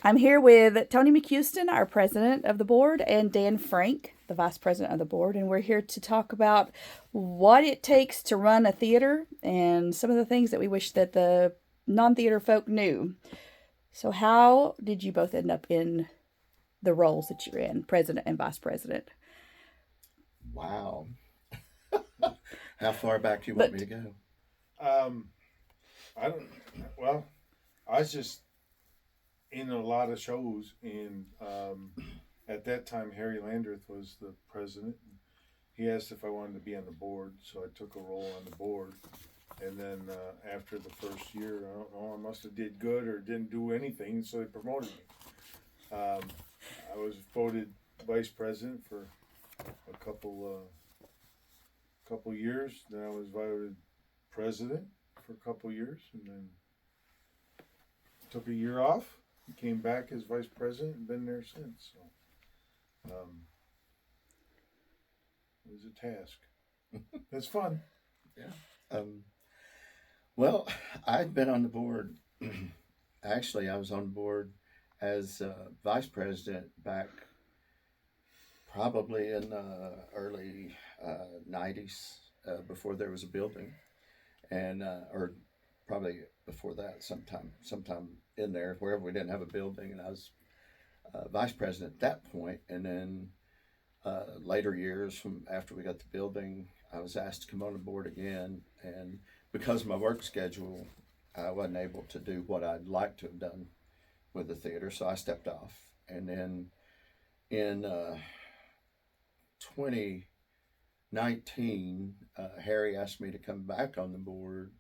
I'm here with Tony McHouston, our president of the board, and Dan Frank, the vice president of the board, and we're here to talk about what it takes to run a theater and some of the things that we wish that the non-theater folk knew. So, how did you both end up in the roles that you're in, president and vice president? Wow. How far back do you want me But to go? Um, I don't. Well, I was just in a lot of shows, and at that time, Harry Landreth was the president. He asked if I wanted to be on the board, so I took a role on the board. And then after the first year, I don't know, I must have did good or didn't do anything, so they promoted me. I was voted vice president for a couple years. Then I was voted president for a couple years, and then took a year off. Came back as vice president and been there since. So it was a task. It's fun. Yeah. Um, well, I'd been on the board. Actually, I was on board as vice president back probably in the early 90s, before there was a building, and or probably before that, sometime in there, wherever we didn't have a building, and I was vice president at that point. And then later years, from after we got the building, I was asked to come on the board again, and because of my work schedule, I wasn't able to do what I'd like to have done with the theater, so I stepped off. And then in 2019, Harry asked me to come back on the board,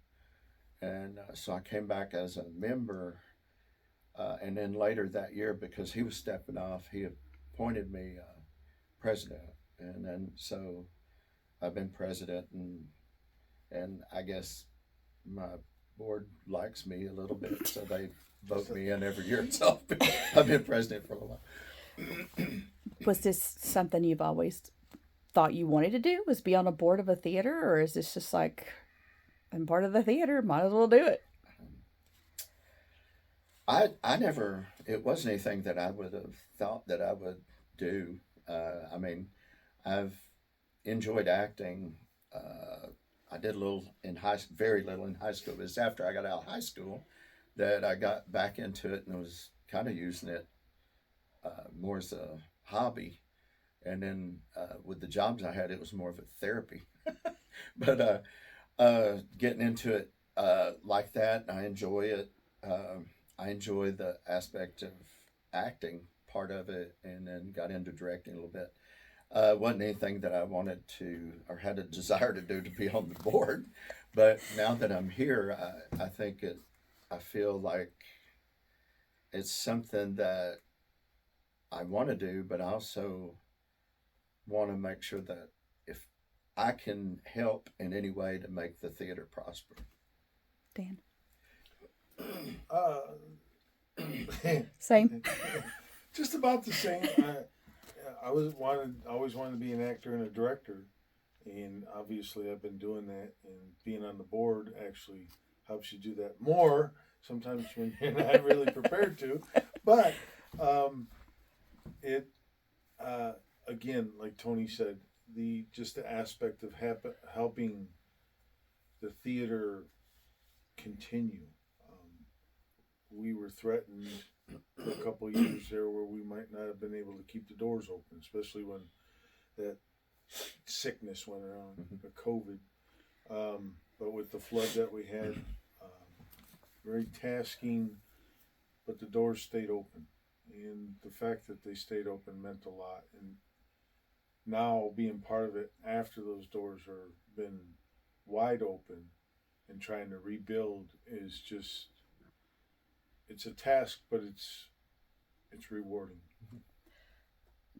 and so I came back as a member. And then later that year, because he was stepping off, he appointed me president, and then so I've been president, and I guess my board likes me a little bit, so they vote me in every year. So I've been president for a while. was this something you've always thought you wanted to do? Was be on a board of a theater, or is this just like I'm part of the theater, might as well do it? I never, it wasn't anything that I would have thought that I would do. I mean, I've enjoyed acting. I did a little in very little in high school. It was after I got out of high school that I got back into it and was kind of using it more as a hobby. And then with the jobs I had, it was more of a therapy. But getting into it like that, I enjoy it. I enjoy the aspect of acting part of it, and then got into directing a little bit. Wasn't anything that I wanted to or had a desire to do to be on the board, but now that I'm here, I think I feel like it's something that I want to do, but I also want to make sure that if I can help in any way to make the theater prosper. Dan. Uh, Same. just about the same. I always wanted to be an actor and a director, and obviously I've been doing that. And being on the board actually helps you do that more sometimes when you're not really prepared to. But it again, like Tony said, the aspect of helping the theater continue. We were threatened for a couple of years there where we might not have been able to keep the doors open, especially when that sickness went around, the COVID. But with the flood that we had, very tasking, but the doors stayed open. And the fact that they stayed open meant a lot. And now being part of it after those doors are been wide open and trying to rebuild is just, it's a task, but it's rewarding.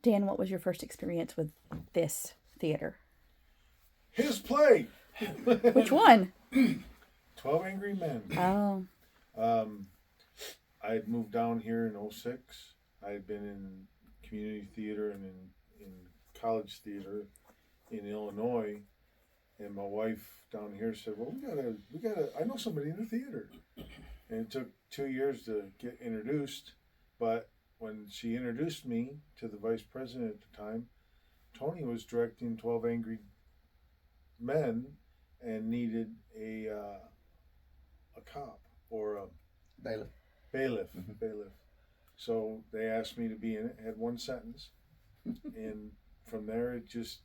Dan, what was your first experience with this theater? His play. Which one? 12 Angry Men. Oh, I had moved down here in '06. I had been in community theater and in college theater in Illinois. And my wife down here said, well, I know somebody in the theater. And it took 2 years to get introduced. But when she introduced me to the vice president at the time, Tony was directing 12 Angry Men and needed a cop or a Bailiff. bailiff. Mm-hmm. Bailiff. So they asked me to be in it. Had one sentence, and from there it just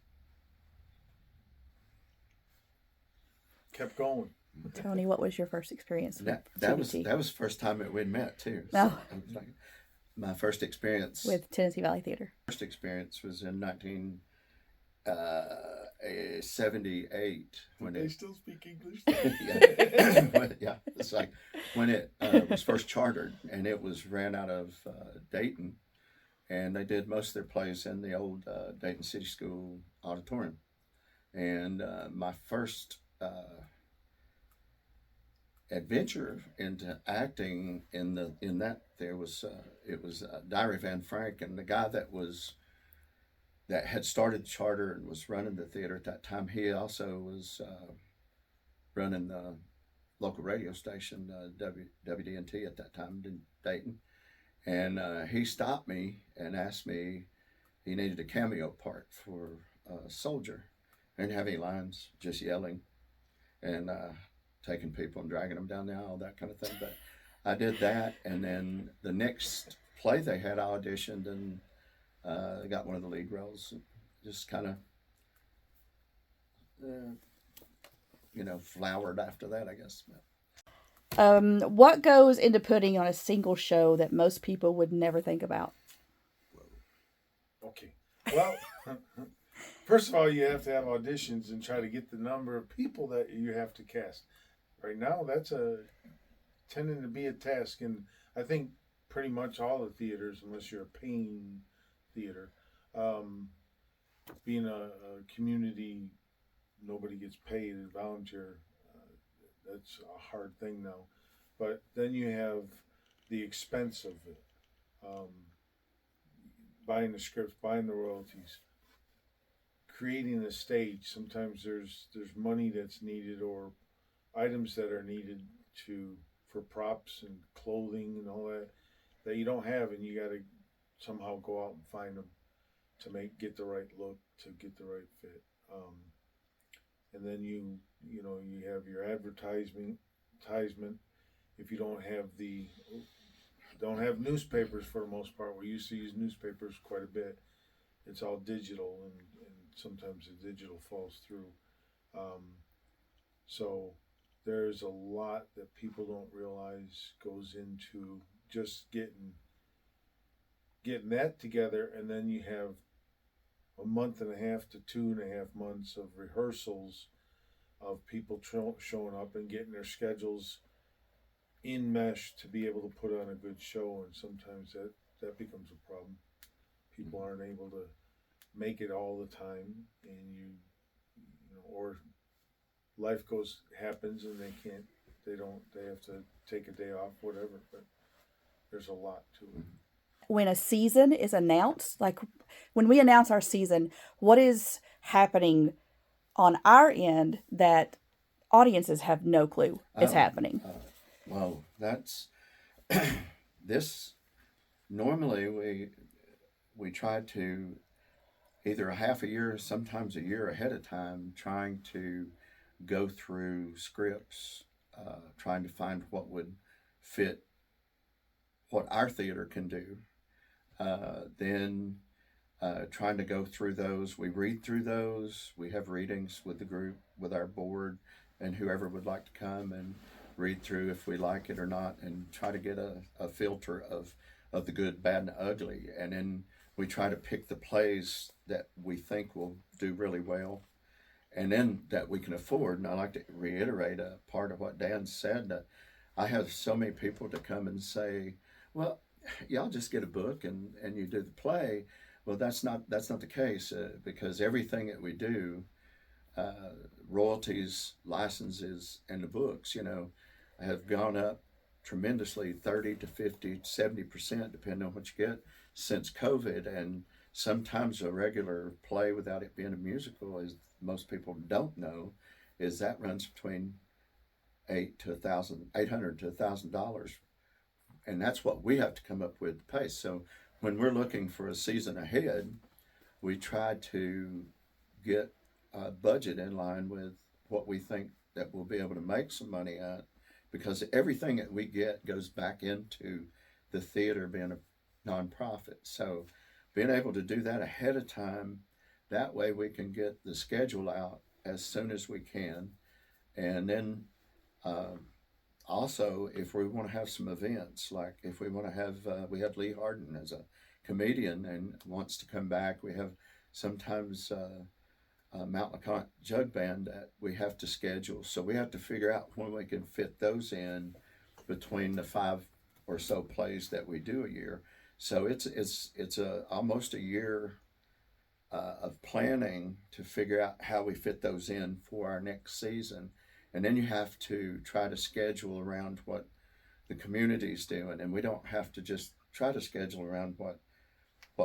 kept going. Tony, what was your first experience That was the first time that we'd met too. Oh. So, my first experience with Tennessee Valley Theater. First experience was in 1978 when they it still speak English. yeah, it's like when it was first chartered, and it was ran out of Dayton, and they did most of their plays in the old Dayton City School auditorium. And my first adventure into acting in that there was it was Diary Van Frank, and the guy that had started the charter and was running the theater at that time. He also was running the local radio station WDNT at that time in Dayton, and he stopped me and asked me he needed a cameo part for a soldier. I didn't have any lines, just yelling and taking people and dragging them down the aisle, that kind of thing. But I did that, and then the next play they had, I auditioned and got one of the lead roles. Just kind of, flowered after that, I guess. What goes into putting on a single show that most people would never think about? Okay. Well, first of all, you have to have auditions and try to get the number of people that you have to cast. Right now, that's tending to be a task, and I think pretty much all the theaters, unless you're a paying theater, being a community, nobody gets paid as volunteer. That's a hard thing now. But then you have the expense of it, buying the scripts, buying the royalties, creating a stage. Sometimes there's money that's needed or items that are needed for props and clothing and all that you don't have, and you got to somehow go out and find them to get the right look, to get the right fit. And then you have your advertisement. If you don't have newspapers for the most part, we used to use newspapers quite a bit. It's all digital, and sometimes the digital falls through. So there's a lot that people don't realize goes into just getting that together, and then you have a month and a half to 2.5 months of rehearsals of people showing up and getting their schedules in mesh to be able to put on a good show, and sometimes that becomes a problem. People aren't able to make it all the time, and or life happens and they have to take a day off, whatever, but there's a lot to it. When a season is announced, like when we announce our season, what is happening on our end that audiences have no clue is happening? Well, that's this. Normally, we try to either a half a year, sometimes a year ahead of time, trying to go through scripts, trying to find what would fit what our theater can do. Then trying to go through those. We read through those. We have readings with the group, with our board, and whoever would like to come and read through if we like it or not, and try to get a filter of the good, bad, and ugly. And then we try to pick the plays that we think will do really well, and then that we can afford. And I like to reiterate a part of what Dan said. I have so many people to come and say, well, y'all just get a book and you do the play. Well, that's not the case, because everything that we do, royalties, licenses, and the books, have gone up tremendously, 30 to 50, 70%, depending on what you get, since COVID. And sometimes a regular play, without it being a musical, as most people don't know, is that runs between $800 to $1,000 and that's what we have to come up with to pay. So when we're looking for a season ahead, we try to get a budget in line with what we think that we'll be able to make some money at, because everything that we get goes back into the theater being a nonprofit. So being able to do that ahead of time, that way we can get the schedule out as soon as we can. And then uh, also, if we want to have some events, like if we want to have, we have Lee Harden as a comedian and wants to come back. We have sometimes Mount LeConte Jug Band that we have to schedule. So we have to figure out when we can fit those in between the 5 or so plays that we do a year. So it's a almost a year of planning to figure out how we fit those in for our next season. And then you have to try to schedule around what the community's doing. And we don't have to just try to schedule around what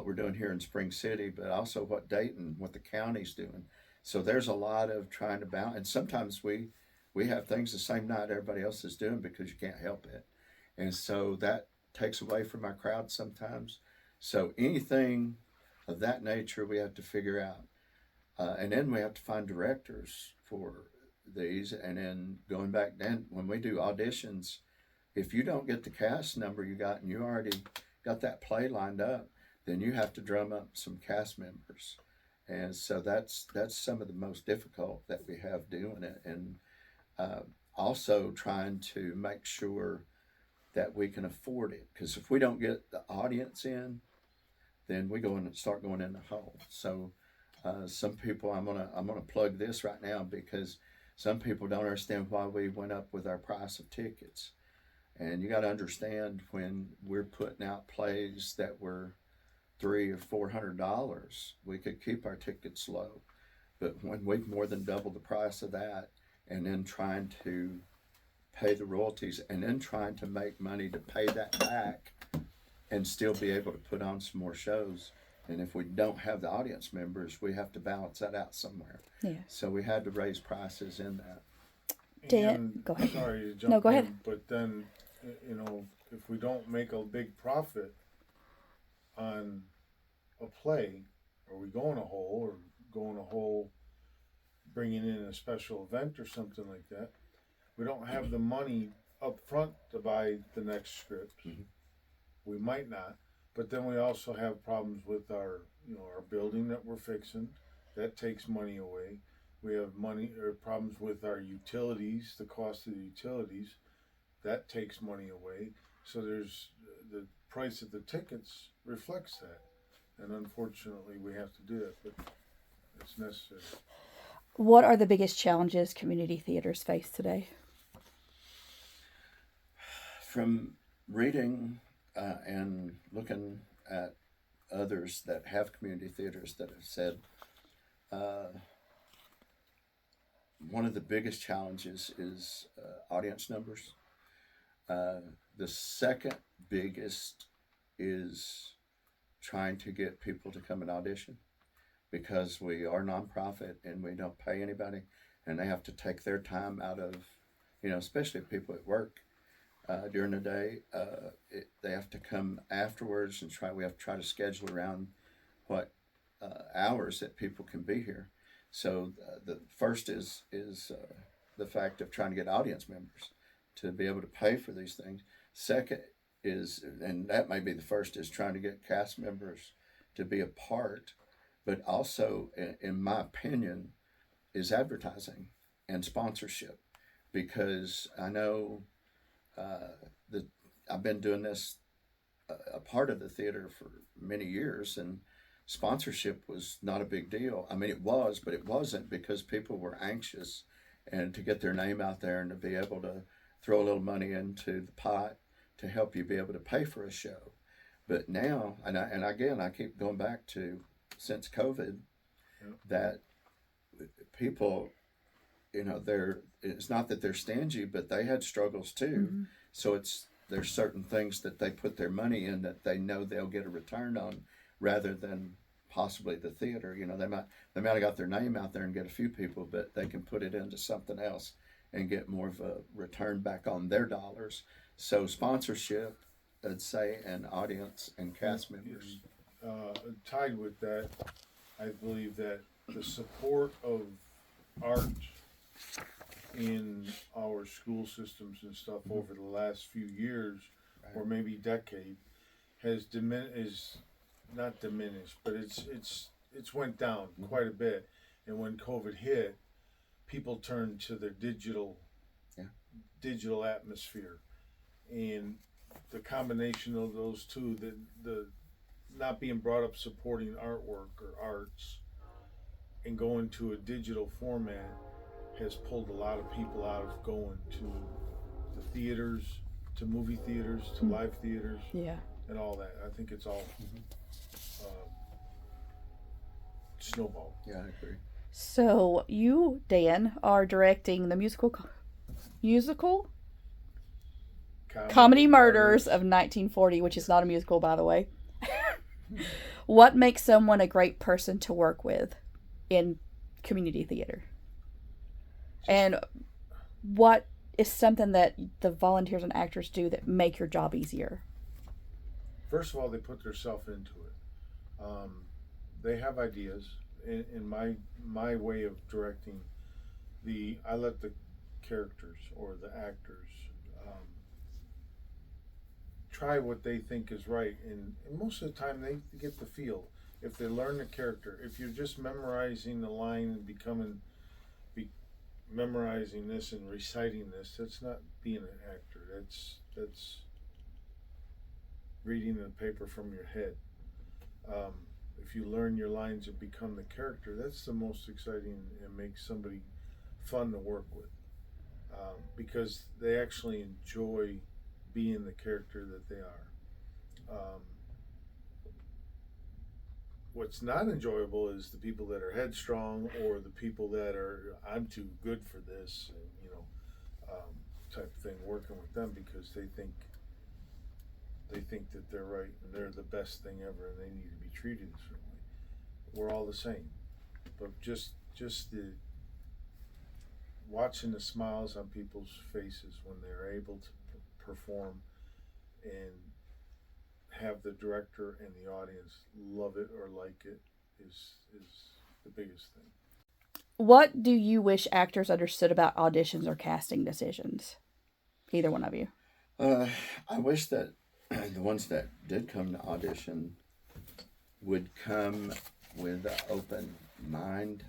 we're doing here in Spring City, but also what Dayton, what the county's doing. So there's a lot of trying to balance. And sometimes we have things the same night everybody else is doing because you can't help it. And so that takes away from our crowd sometimes. So anything of that nature we have to figure out. And then we have to find directors for these. And then going back then, when we do auditions, if you don't get the cast number you got and you already got that play lined up, then you have to drum up some cast members. And so that's some of the most difficult that we have doing it. And also trying to make sure that we can afford it. Because if we don't get the audience in, then we go in and start going in the hole. So some people, I'm gonna plug this right now because some people don't understand why we went up with our price of tickets. And you got to understand, when we're putting out plays that were $300 or $400, we could keep our tickets low. But when we've more than doubled the price of that, and then trying to pay the royalties, and then trying to make money to pay that back, and still be able to put on some more shows. And if we don't have the audience members, we have to balance that out somewhere. Yeah. So we had to raise prices in that. Dan, go ahead. Sorry to jump No, go in, ahead. but then, if we don't make a big profit on a play, are we going a hole, or going a hole bringing in a special event or something like that? We don't have the money up front to buy the next script. Mm-hmm. We might not, but then we also have problems with our building that we're fixing. That takes money away. We have problems with our utilities, the cost of the utilities. That takes money away. So there's the price of the tickets reflects that. And unfortunately, we have to do that, but it's necessary. What are the biggest challenges community theaters face today? From reading and looking at others that have community theaters that have said, one of the biggest challenges is audience numbers. The second biggest is trying to get people to come and audition, because we are nonprofit and we don't pay anybody, and they have to take their time out of, especially people at work during the day. They have to come afterwards and we have to try to schedule around what hours that people can be here. So the first is the fact of trying to get audience members to be able to pay for these things. Second is, and that may be the first, is trying to get cast members to be a part. But also, in my opinion, is advertising and sponsorship. Because I know that I've been doing this, a part of the theater, for many years, and sponsorship was not a big deal. I mean, it was, but it wasn't, because people were anxious and to get their name out there and to be able to throw a little money into the pot to help you be able to pay for a show. But now, and again, I keep going back to, since COVID, that people, it's not that they're stingy, but they had struggles too. Mm-hmm. So there's certain things that they put their money in that they know they'll get a return on, rather than possibly the theater. They might have got their name out there and get a few people, but they can put it into something else and get more of a return back on their dollars. So sponsorship say in audience and cast members. Tied with that, I believe that the support of art in our school systems and stuff over the last few years, Right. or maybe decade, has is not diminished, but it's went down quite a bit. And when COVID hit, people turned to their digital atmosphere, and the combination of those two, the not being brought up supporting artwork or arts and going to a digital format has pulled a lot of people out of going to the theaters, to movie theaters, to live theaters, Yeah. and all that. I think it's all snowballed. Yeah, I agree. So you, Dan, are directing the musical Comedy Murders of 1940, which is not a musical, by the way. What makes someone a great person to work with in community theater? And what is something that the volunteers and actors do that make your job easier? First of all, they put themselves into it. They have ideas. In my way of directing, I let the characters or the actors try what they think is right, and most of the time they get the feel. If they learn the character, if you're just memorizing the line and memorizing this and reciting this, that's not being an actor. That's reading the paper from your head. If you learn your lines and become the character, that's the most exciting and makes somebody fun to work with, because they actually enjoy being the character that they are. What's not enjoyable is the people that are headstrong, or the people that are, I'm too good for this, and type of thing, working with them because they think that they're right and they're the best thing ever and they need to be treated a certain way. We're all the same, but just the watching the smiles on people's faces when they're able to perform and have the director and the audience love it or like it is the biggest thing. What do you wish actors understood about auditions or casting decisions? Either one of you. I wish that the ones that did come to audition would come with an open mind,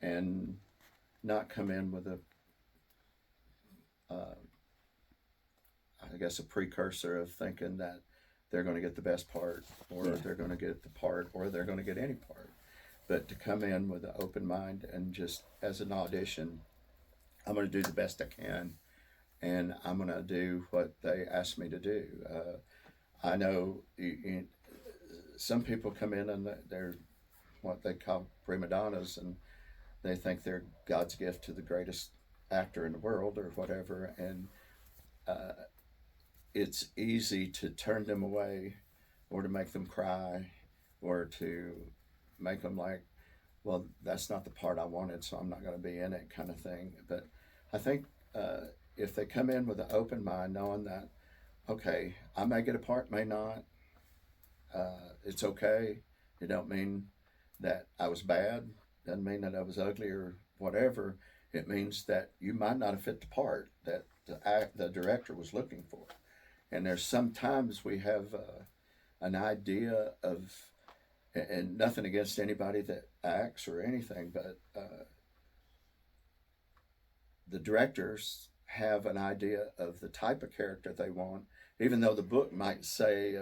and not come in with I guess, a precursor of thinking that they're going to get the best part, or they're going to get the part, or they're going to get any part. But to come in with an open mind and just as an audition, I'm going to do the best I can, and I'm going to do what they ask me to do. I know some people come in and they're what they call prima donnas, and they think they're God's gift to the greatest actor in the world or whatever, and it's easy to turn them away, or to make them cry, or to make them like, well, that's not the part I wanted, so I'm not going to be in it, kind of thing. But I think if they come in with an open mind, knowing that, okay, I may get a part, may not, it's okay. It don't mean that I was bad. Doesn't mean that I was ugly or whatever. It means that you might not have fit the part that the director was looking for. And there's sometimes we have an idea of, and nothing against anybody that acts or anything, but the directors have an idea of the type of character they want, even though the book might say,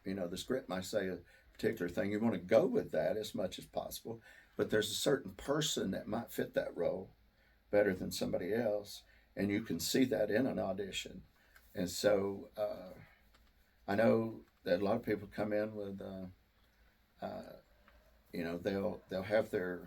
the script might say a particular thing. You want to go with that as much as possible, but there's a certain person that might fit that role better than somebody else, and you can see that in an audition. And so I know that a lot of people come in with, they'll have their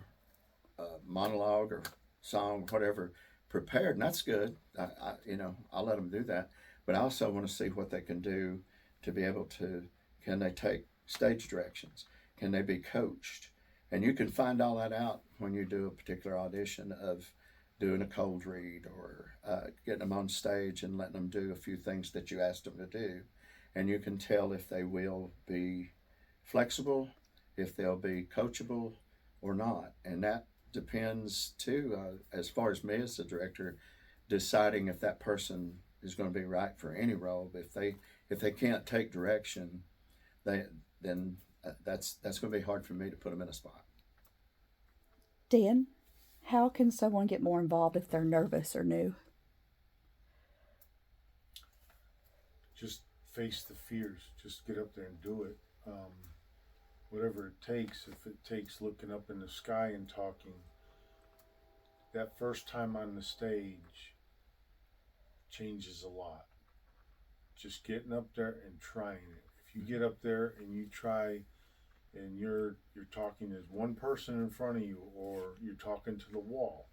monologue or song, whatever, prepared, and that's good. I'll let them do that. But I also want to see what they can do to be able to, can they take stage directions? Can they be coached? And you can find all that out when you do a particular audition of doing a cold read or getting them on stage and letting them do a few things that you asked them to do. And you can tell if they will be flexible, if they'll be coachable or not. And that depends too, as far as me as the director, deciding if that person is going to be right for any role. If they can't take direction, they then that's going to be hard for me to put them in a spot. Dan, how can someone get more involved if they're nervous or new? Just face the fears. Just get up there and do it. Whatever it takes. If it takes looking up in the sky and talking, that first time on the stage changes a lot. Just getting up there and trying it. If you get up there and you try, and you're talking as one person in front of you, or you're talking to the wall,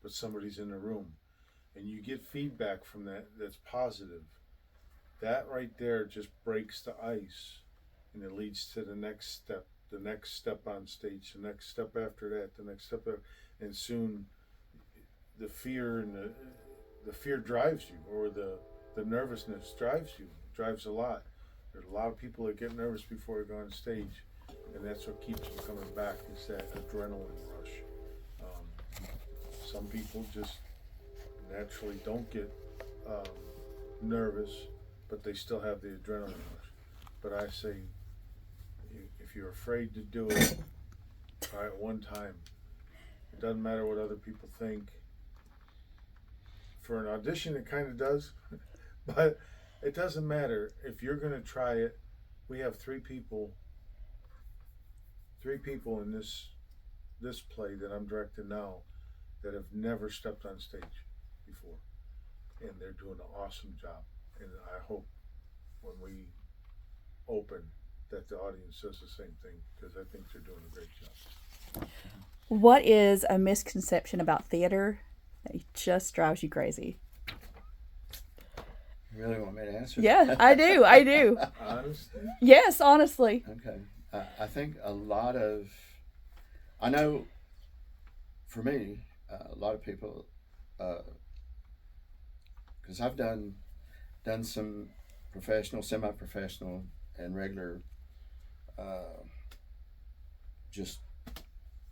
but somebody's in the room, and you get feedback from that's positive, that right there just breaks the ice, and it leads to the next step on stage, the next step after that, the next step after, and soon the fear drives you, or the nervousness drives a lot. There's a lot of people that get nervous before they go on stage, and that's what keeps them coming back, is that adrenaline rush. Some people just naturally don't get nervous, but they still have the adrenaline rush. But I say, if you're afraid to do it, try it one time. It doesn't matter what other people think. For an audition, it kind of does, but it doesn't matter. If you're going to try it, we have three people in this play that I'm directing now that have never stepped on stage before, and they're doing an awesome job. And I hope when we open that the audience says the same thing, because I think they're doing a great job. What is a misconception about theater that just drives you crazy? You really want me to answer? Yeah, I do. I do. Honestly? Yes, honestly. Okay. I think I know for me, a lot of people, because I've done some professional, semi-professional, and regular, just,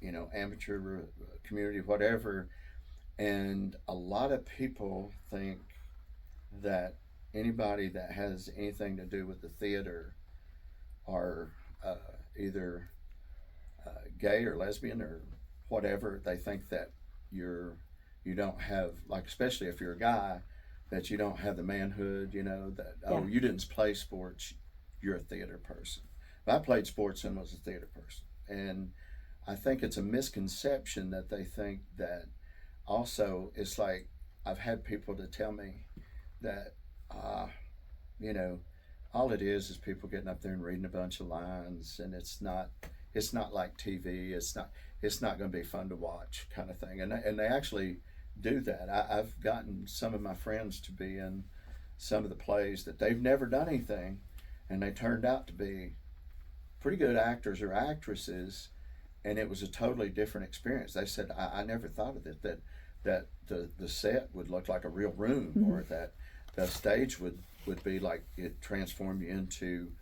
amateur community, whatever. And a lot of people think that anybody that has anything to do with the theater are either gay or lesbian or whatever. They think that you don't have, like, especially if you're a guy, that you don't have the manhood, that, you didn't play sports, you're a theater person. But I played sports and was a theater person. And I think it's a misconception that they think that. Also, it's like, I've had people to tell me that, all it is people getting up there and reading a bunch of lines, and it's not like TV. It's not going to be fun to watch, kind of thing. And they actually do that. I've gotten some of my friends to be in some of the plays that they've never done anything, and they turned out to be pretty good actors or actresses, and it was a totally different experience. They said, I never thought of it, that the set would look like a real room, mm-hmm. or that the stage would be like it transformed you into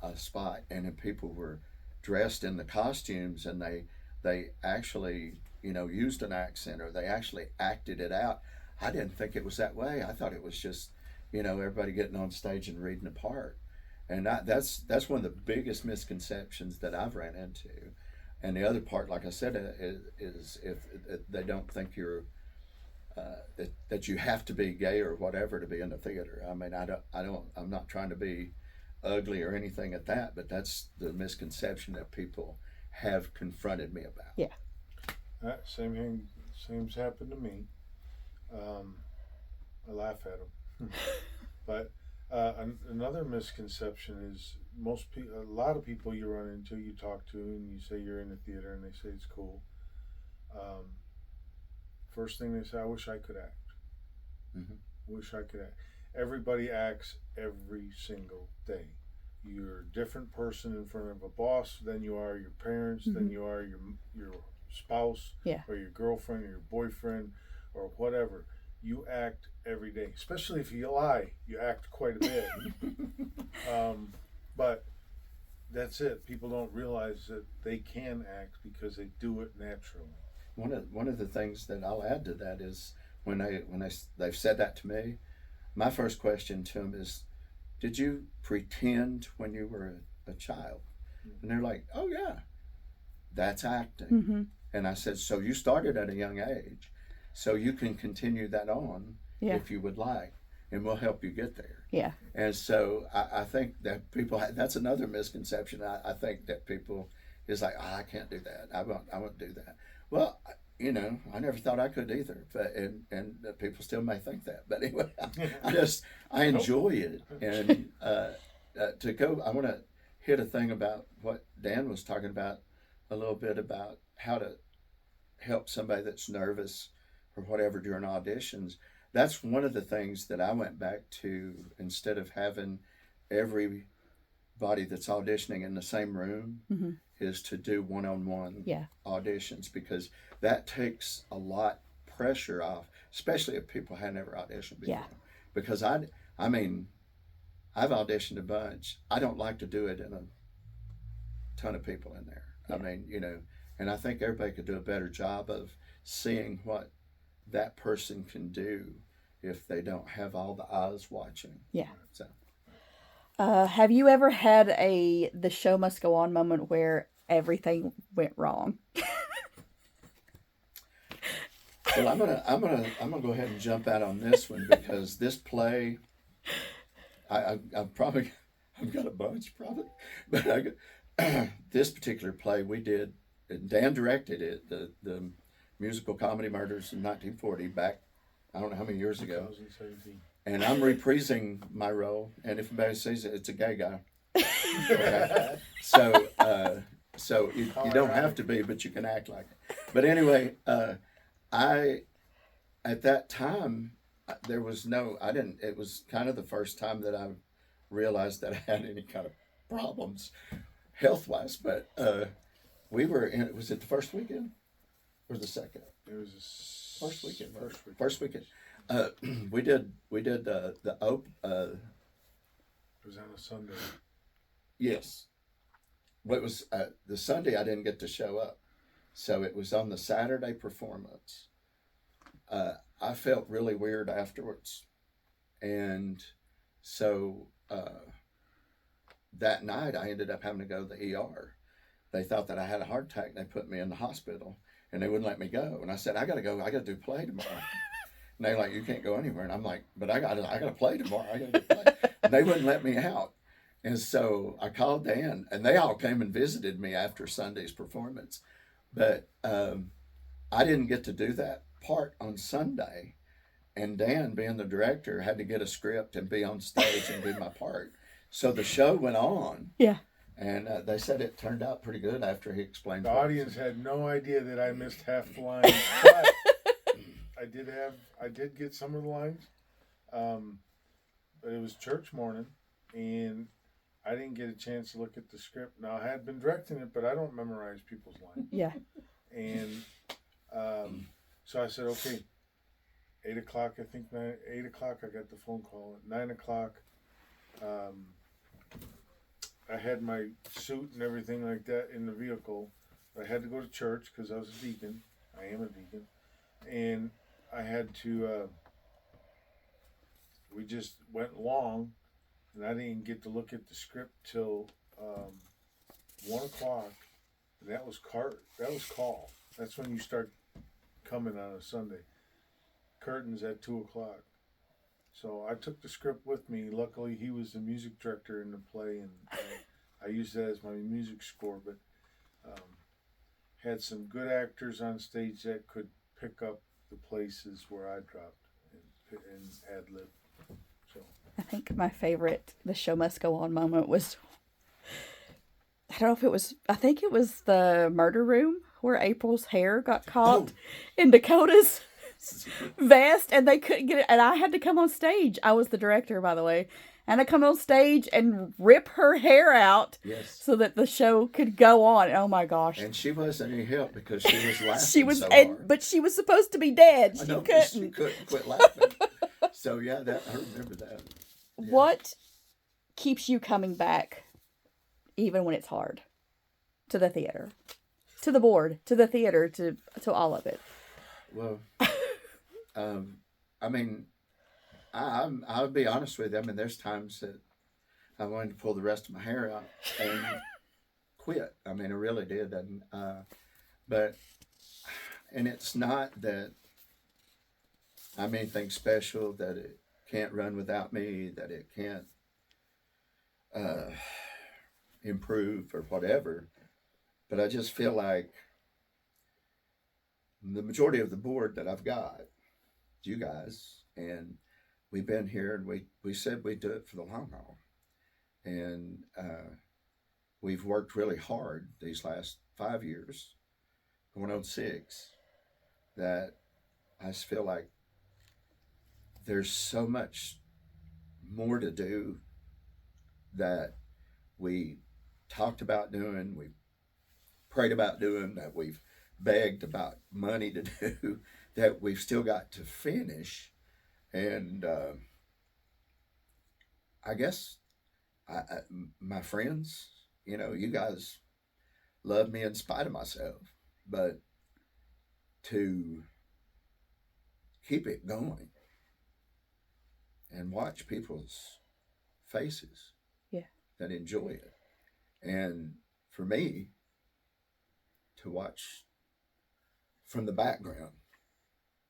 a spot, and then people were dressed in the costumes, and they actually used an accent, or they actually acted it out. I didn't think it was that way. I thought it was just everybody getting on stage and reading a part, and that's one of the biggest misconceptions that I've ran into. And the other part, like I said, is if they don't think you're that you have to be gay or whatever to be in the theater. I mean, I'm not trying to be ugly or anything at that, but that's the misconception that people have confronted me about. Yeah. Same's happened to me. I laugh at them. But another misconception is a lot of people you run into, you talk to, and you say you're in the theater, and they say it's cool. First thing they say, I wish I could act. Mm-hmm. Wish I could act. Everybody acts every single day. You're a different person in front of a boss than you are your parents, mm-hmm. than you are your spouse Yeah. or your girlfriend or your boyfriend or whatever. You act every day, especially if you lie. You act quite a bit. But that's it. People don't realize that they can act because they do it naturally. One of the things that I'll add to that is they've said that to me, my first question to them is, did you pretend when you were a child? And they're like, oh yeah, that's acting. Mm-hmm. And I said, so you started at a young age, so you can continue that on if you would like, and we'll help you get there. Yeah. And so I think that that's another misconception. I think that people is like, I can't do that. I won't do that. Well, I never thought I could either. But and people still may think that. But anyway, I enjoy it. And I want to hit a thing about what Dan was talking about a little bit about how to help somebody that's nervous or whatever during auditions. That's one of the things that I went back to, instead of having everybody that's auditioning in the same room, Mm-hmm. is to do one-on-one Yeah. auditions, because that takes a lot pressure off, especially if people had never auditioned before. Yeah. Because I mean, I've auditioned a bunch. I don't like to do it in a ton of people in there. Yeah. I mean, and I think everybody could do a better job of seeing what that person can do if they don't have all the eyes watching. Yeah. So, have you ever had the show must go on moment where everything went wrong? well, I'm gonna go ahead and jump out on this one, because this play, I've got a bunch probably, but this particular play we did, Dan directed it, the musical comedy Murders in 1940, back I don't know how many years ago. 2017. And I'm reprising my role, and if anybody sees it, it's a gay guy. Okay. So you don't have to be, but you can act like it. But anyway, at that time, there was it was kind of the first time that I realized that I had any kind of problems health-wise, but was it the first weekend or the second? It was First weekend. First weekend. We did the It was on a Sunday. yes. What was the Sunday I didn't get to show up, so it was on the Saturday performance. I felt really weird afterwards, and so that night I ended up having to go to the ER. They thought that I had a heart attack. They put me in the hospital, and they wouldn't let me go. And I said, I got to go. I got to do play tomorrow. And they're like, you can't go anywhere. And I'm like, but I got to play tomorrow. I got to play. And they wouldn't let me out. And so I called Dan, and they all came and visited me after Sunday's performance. But I didn't get to do that part on Sunday. And Dan, being the director, had to get a script and be on stage and do my part. So the show went on. Yeah. And they said it turned out pretty good after he explained. The audience had no idea that I missed half the lines, but I did get some of the lines. But it was church morning, and I didn't get a chance to look at the script. Now, I had been directing it, but I don't memorize people's lines. Yeah. And so I said, okay, 8 o'clock, I think 8 o'clock, I got the phone call. At 9 o'clock, I had my suit and everything like that in the vehicle. I had to go to church because I was a deacon. I am a deacon. And I had to, we just went long, and I didn't get to look at the script till 1 o'clock. And that was call. That's when you start coming on a Sunday. Curtains at 2 o'clock. So I took the script with me. Luckily, he was the music director in the play, and I used that as my music score. But had some good actors on stage that could pick up the places where I dropped and ad lib. So I think my favorite "The Show Must Go On" moment was, I don't know if it was, I think it was the murder room where April's hair got caught in Dakota's vest, and they couldn't get it, and I had to come on stage. I was the director, by the way, and to come on stage and rip her hair out Yes. so that the show could go on. Oh my gosh. And she wasn't any help because she was laughing She was, so and, hard. but she was supposed to be dead. I She know, but she couldn't. couldn't quit laughing. So yeah, I remember that. Yeah. What keeps you coming back even when it's hard? To the theater, to the board, to the theater, to all of it. Well, I mean, I'll be honest with you. I mean, there's times that I wanted to pull the rest of my hair out and quit. I mean, I really did. And and it's not that I'm anything special, that it can't run without me, that it can't improve or whatever. But I just feel like the majority of the board that I've got, you guys, and we've been here, and we said we'd do it for the long haul. And we've worked really hard these last 5 years, going on 6, that I just feel like there's so much more to do that we talked about doing, we prayed about doing, that we've begged about money to do, that we've still got to finish. And I guess my friends, you guys love me in spite of myself, but to keep it going and watch people's faces, that enjoy it, and for me to watch from the background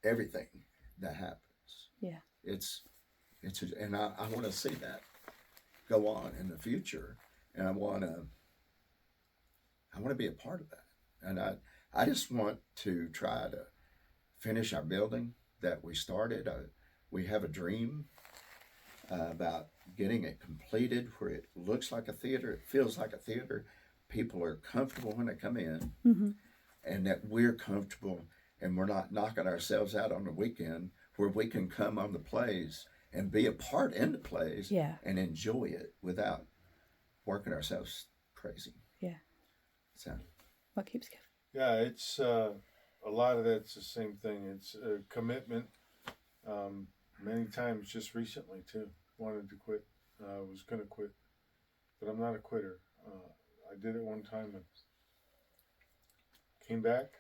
everything that happens. And I want to see that go on in the future, and I want to be a part of that. And I just want to try to finish our building that we started. We have a dream about getting it completed where it looks like a theater, it feels like a theater, people are comfortable when they come in, and that we're comfortable and we're not knocking ourselves out on the weekend, where we can come on the plays and be a part in the plays and enjoy it without working ourselves crazy. So What keeps going? Yeah, it's a lot of that's the same thing. It's a commitment. Many times, just recently too, wanted to quit. Was going to quit, but I'm not a quitter. I did it one time and came back.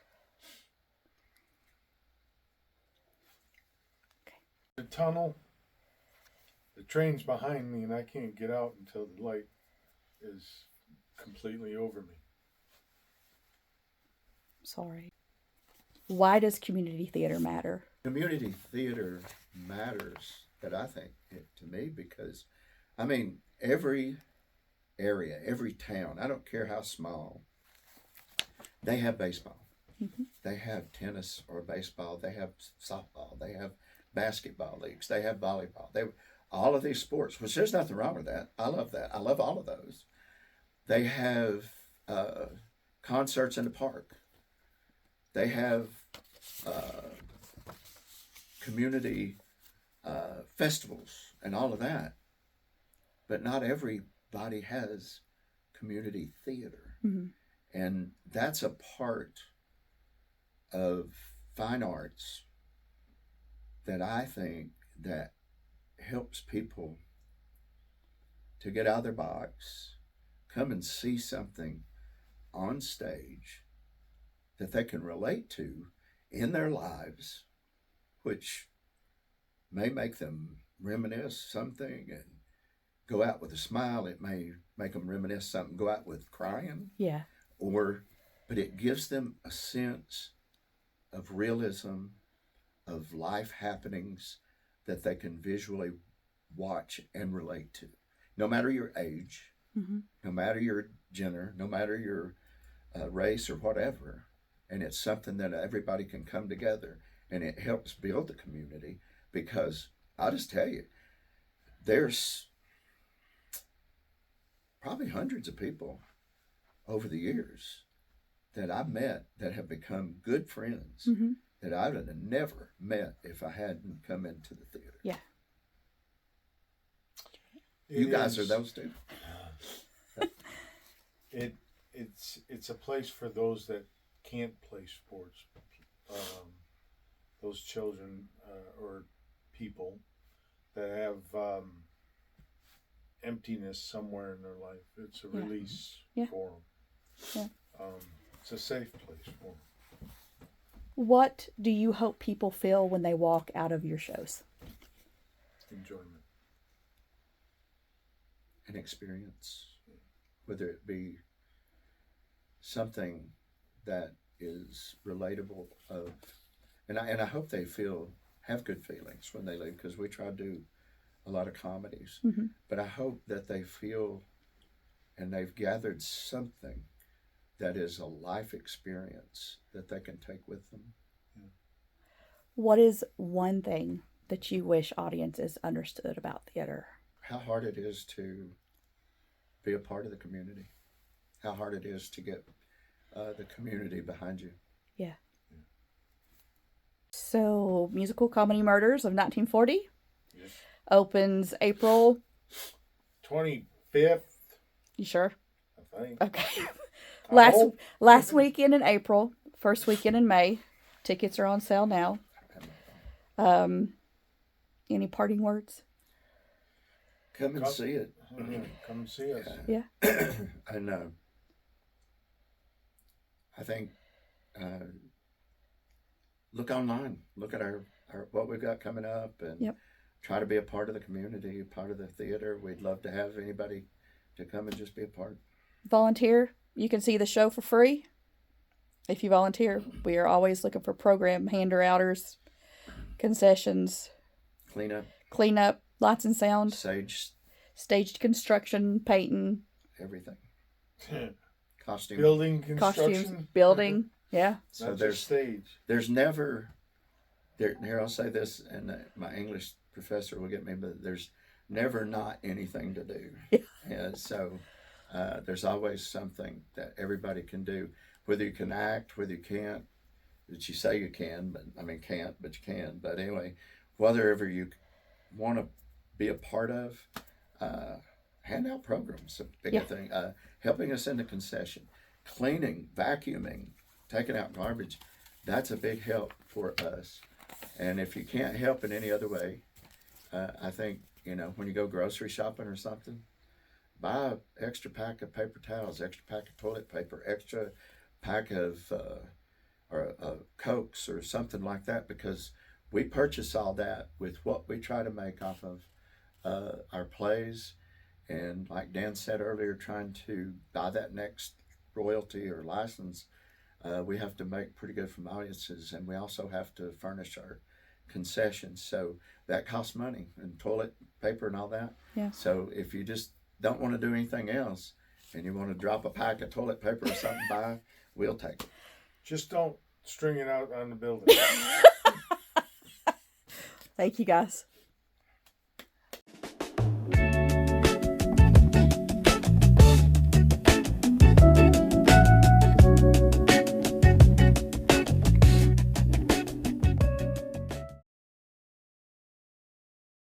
The tunnel, the train's behind me, and I can't get out until the light is completely over me. Sorry. Why does community theater matter? Community theater matters, that I think, to me, because I mean, every area, every town, I don't care how small, they have baseball. They have tennis or baseball. They have softball. They have basketball leagues. They have volleyball. All of these sports, which there's nothing wrong with that. I love that. I love all of those. They have concerts in the park. They have community festivals and all of that. But not everybody has community theater. And that's a part of fine arts that I think that helps people to get out of their box, come and see something on stage that they can relate to in their lives, which may make them reminisce something and go out with a smile. It may make them reminisce something, go out with crying. But it gives them a sense of realism, of life happenings that they can visually watch and relate to. No matter your age, no matter your gender, no matter your race or whatever. And it's something that everybody can come together, and it helps build the community, because I'll just tell you, there's probably hundreds of people over the years that I've met that have become good friends that I would have never met if I hadn't come into the theater. You guys are those two. It's a place for those that can't play sports. Those children or people that have emptiness somewhere in their life. It's a release for them. Yeah. It's a safe place for them. What do you hope people feel when they walk out of your shows? Enjoyment. An experience, whether it be something that is relatable and I hope they have good feelings when they leave, because we try to do a lot of comedies, but I hope that they feel and they've gathered something that is a life experience that they can take with them. Yeah. What is one thing that you wish audiences understood about theater? How hard it is to be a part of the community. How hard it is to get the community behind you. Yeah. So, Musical Comedy Murders of 1940 opens April 25th. You sure? I think. Okay. I hope. Last weekend in April, first weekend in May. Tickets are on sale now. Any parting words? Come and see it. Come and see us. Yeah. And I think look online. Look at our what we've got coming up, and try to be a part of the community, part of the theater. We'd love to have anybody to come and just be a part. Volunteer. You can see the show for free if you volunteer. We are always looking for program hander-outers, concessions, cleanup, lights and sound, staged construction, painting, everything. Costume. Building construction. Costumes, building. Yeah. So there's stage. There's never here I'll say this, and my English professor will get me, but there's never not anything to do. And so there's always something that everybody can do, whether you can act, whether you can't, that you say you can, but I mean can't, but you can. But anyway, whatever you want to be a part of, hand out programs, a big thing, helping us in the concession, cleaning, vacuuming, taking out garbage, that's a big help for us. And if you can't help in any other way, I think, when you go grocery shopping or something, buy an extra pack of paper towels, extra pack of toilet paper, extra pack of Cokes or something like that, because we purchase all that with what we try to make off of our plays. And like Dan said earlier, trying to buy that next royalty or license, we have to make pretty good from audiences, and we also have to furnish our concessions. So that costs money, and toilet paper and all that. Yeah. So if you just don't want to do anything else and you want to drop a pack of toilet paper or something by, we'll take it. Just don't string it out on the building. Thank you, guys.